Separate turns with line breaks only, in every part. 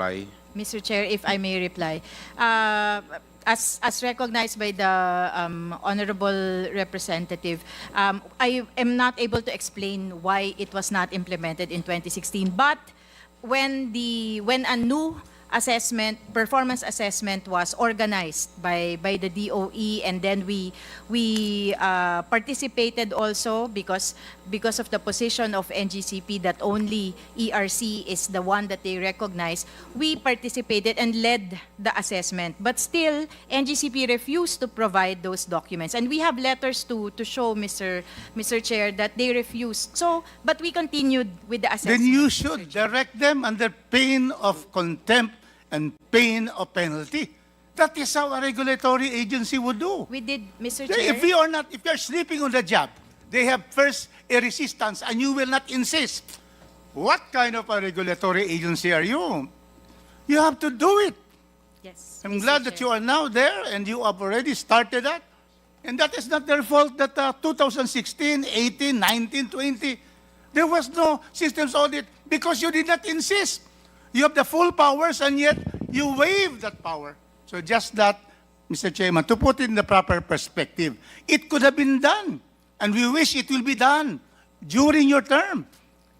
reply.
Mr. Chair, if I may reply. As recognized by the honorable representative, I am not able to explain why it was not implemented in 2016. But when a new performance assessment was organized by the DOE, and then we participated also because of the position of NGCP that only ERC is the one that they recognize. We participated and led the assessment, but still NGCP refused to provide those documents, and we have letters to show, Mr. Chair, that they refused. So, but we continued with the assessment.
Then you should direct them under pain of contempt and pain of penalty. That is how a regulatory agency would do.
We did, Mr. Chair.
If you're sleeping on the job, they have first a resistance and you will not insist. What kind of a regulatory agency are you? You have to do it.
Yes,
I'm
Mr.
glad that
Chair.
you are now there and you have already started that. And that is not their fault that 2016, 18, 19, 20, there was no systems audit because you did not insist. You have the full powers and yet you waive that power. So just that, Mr. Chairman, to put it in the proper perspective, it could have been done. And we wish it will be done during your term.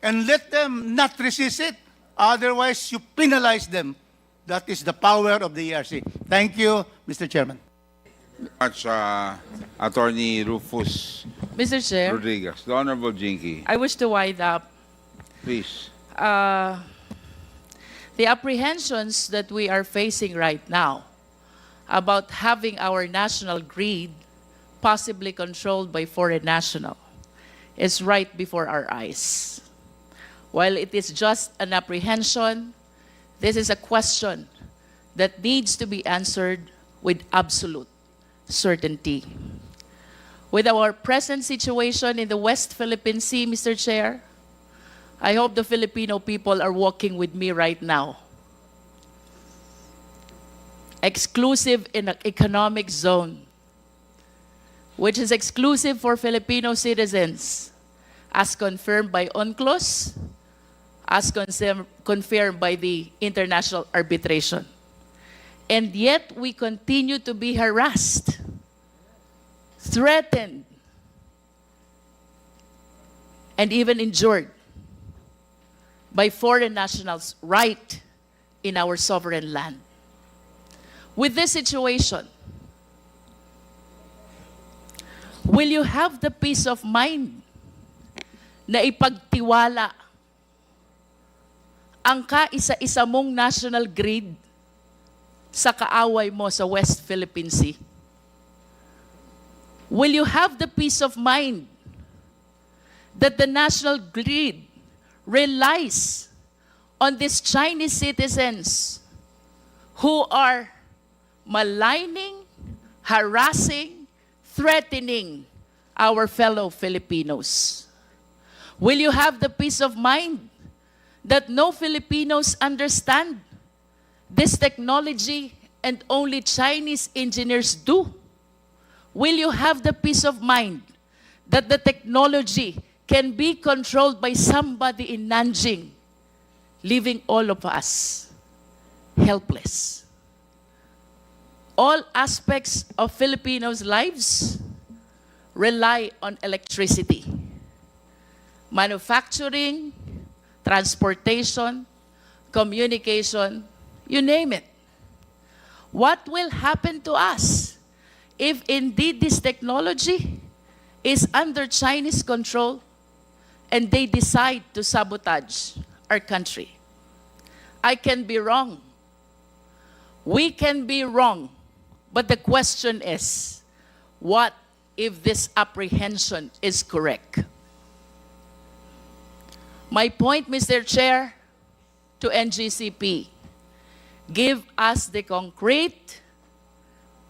And let them not resist it. Otherwise, you penalize them. That is the power of the ERC. Thank you, Mr. Chairman.
Much, Attorney Rufus
Mr. Chair,
Rodriguez. The Honorable Jinky,
I wish to wind up.
please.
The apprehensions that we are facing right now about having our national grid possibly controlled by foreign national is right before our eyes. While it is just an apprehension, this is a question that needs to be answered with absolute certainty. With our present situation in the West Philippine Sea, Mr. Chair, I hope the Filipino people are walking with me right now. Exclusive in an economic zone, which is exclusive for Filipino citizens, as confirmed by UNCLOS, as confirmed by the international arbitration. And yet we continue to be harassed, threatened, and even injured by foreign nationals right in our sovereign land. With this situation, will you have the peace of mind na ipagtiwala ang kaisa-isa mong national grid sa kaaway mo sa West Philippine Sea? Will you have the peace of mind that the national grid relies on these Chinese citizens who are maligning, harassing, threatening our fellow Filipinos? Will you have the peace of mind that no Filipinos understand this technology and only Chinese engineers do? Will you have the peace of mind that the technology can be controlled by somebody in Nanjing, leaving all of us helpless? All aspects of Filipinos' lives rely on electricity. Manufacturing, transportation, communication, you name it. What will happen to us if indeed this technology is under Chinese control and they decide to sabotage our country? I can be wrong. We can be wrong. But the question is, what if this apprehension is correct? My point, Mr. Chair, to NGCP, give us the concrete,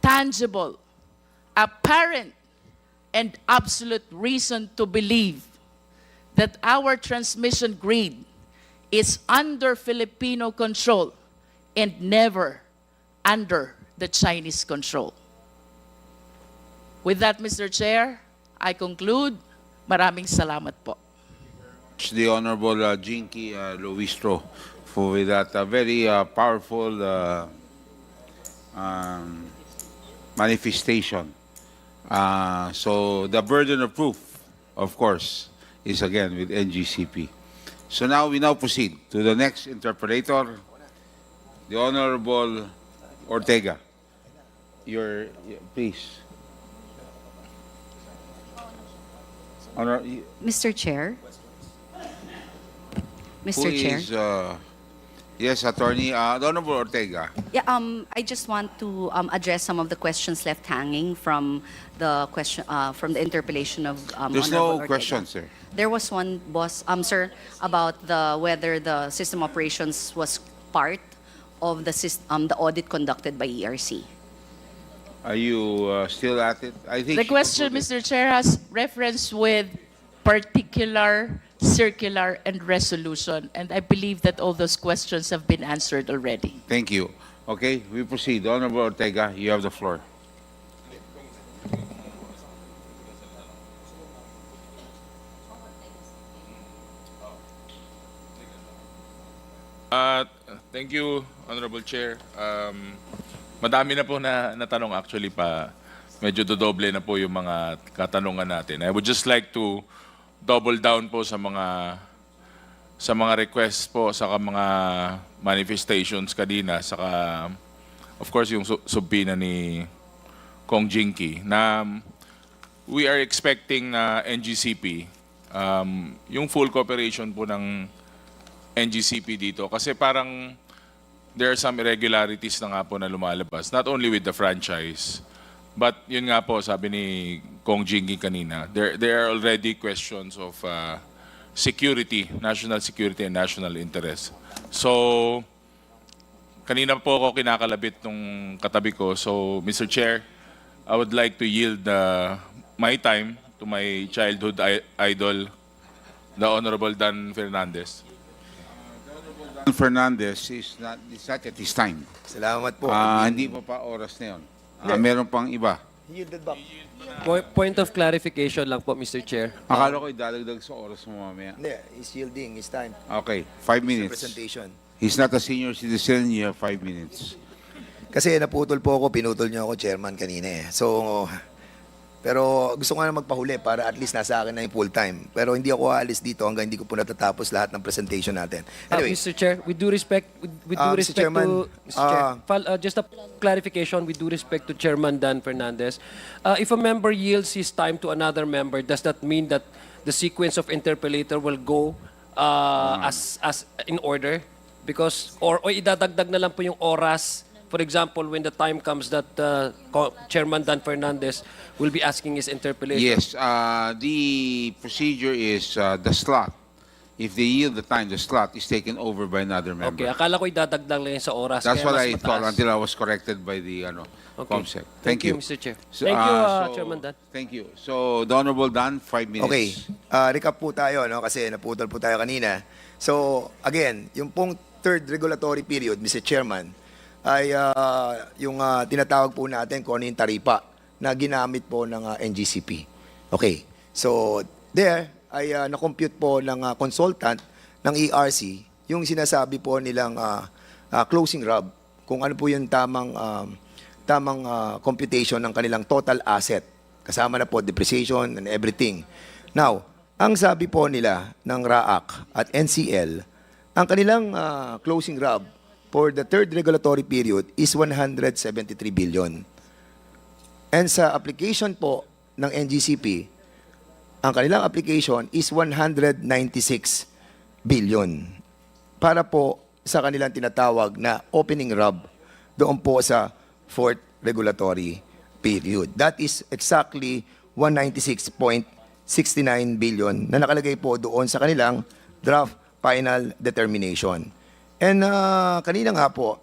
tangible, apparent, and absolute reason to believe that our transmission grid is under Filipino control and never under the Chinese control. With that, Mr. Chair, I conclude. Maraming salamat po.
The Honorable Jinky Luistro with that very powerful um, manifestation. So the burden of proof, of course, is again with NGCP. So now we proceed to the next interpolator, the Honorable Ortega. Please.
Mr. Chair.
Who
Mr. Chair.
is, yes, Attorney, the Honorable Ortega.
Yeah, I just want to address some of the questions left hanging from the question from the interpellation of
There's
Honorable
no
Ortega.
question, sir.
There was one, boss, sir, about whether the system operations was part of the audit conducted by ERC.
Are you still at it? I think
The
she
question,
concluded.
Mr. Chair, has reference with particular, circular, and resolution. And I believe that all those questions have been answered already.
Thank you. Okay, we proceed. Honorable Ortega, you have the floor.
Thank you, Honorable Chair. Madami na po na natanong actually pa. Medyo dodoble na po yung mga katanungan natin. I would just like to double down po sa mga requests po, sa mga manifestations kanina, saka of course yung subpoena ni Kong Jinky na we are expecting na NGCP yung full cooperation po ng NGCP dito kasi parang there are some irregularities na nga po na lumalabas, not only with the franchise, but yun nga po, sabi ni Kong Jingy kanina, there are already questions of security, national security and national interest. So, kanina po ako kinakalabit nung katabi ko. So, Mr. Chair, I would like to yield my time to my childhood idol, the Honorable Dan Fernandez.
Fernandez is not at this time.
Salamat po.
Hindi pa oras na yun. Meron pang iba.
Yielded back.
Point of clarification lang po, Mr. Chair.
Akala ko idadagdag sa oras mo mamaya.
Hindi, he's yielding his time.
Okay, 5
His
minutes.
presentation.
He's not a senior citizen, you have 5 minutes.
Kasi naputol po ako, pinutol niyo ako, chairman, kanina eh. So, pero gusto ko na magpahuli para at least nasa akin na yung full time. Pero hindi ako aalis dito hanggang hindi ko po natatapos lahat ng presentation natin. Anyway,
Mr. Chair, with due respect,
Mr. Chairman,
Mr. Chair, just a clarification with due respect to Chairman Dan Fernandez. If a member yields his time to another member, does that mean that the sequence of interpellator will go as in order? Because or idadagdag na lang po yung oras. For example, when the time comes that Chairman Dan Fernandez will be asking his interpellation.
Yes, the procedure is the slot. If they yield the time, the slot is taken over by another member.
Okay, akala ko idadagdag lang yun sa oras.
That's
kaya
what
mas
I thought
mataas.
until I was corrected by the COMSEC. Thank you.
Mr. Chair.
So,
Thank you,
so,
Chairman Dan.
Thank you. So, the Honorable Dan, 5 minutes.
okay. Recap po tayo, no? Kasi naputol po tayo kanina. So, again, yung pong third regulatory period, Mr. Chairman, ay yung tinatawag po natin kung ano yung taripa na ginamit po ng NGCP. Okay. So, there ay na-compute po ng consultant ng ERC yung sinasabi po nilang closing RAB, kung ano po yung tamang computation ng kanilang total asset. Kasama na po depreciation and everything. Now, ang sabi po nila ng RAAC at NCL, ang kanilang closing RAB for the third regulatory period is 173 billion. And sa application po ng NGCP, ang kanilang application is 196 billion para po sa kanilang tinatawag na opening RAB doon po sa fourth regulatory period. That is exactly 196.69 billion na nakalagay po doon sa kanilang draft final determination. And kanina nga po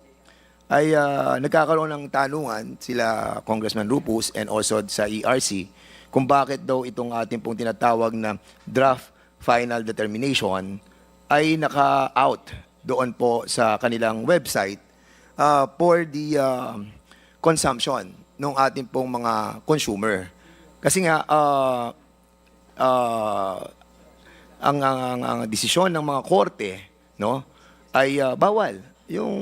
ay nagkakaroon ng tanungan sila Congressman Rufus and also sa ERC kung bakit daw itong ating pong tinatawag na draft final determination ay naka-out doon po sa kanilang website for the consumption ng ating pong mga consumer. Kasi nga ang desisyon ng mga korte, no, ay bawal yung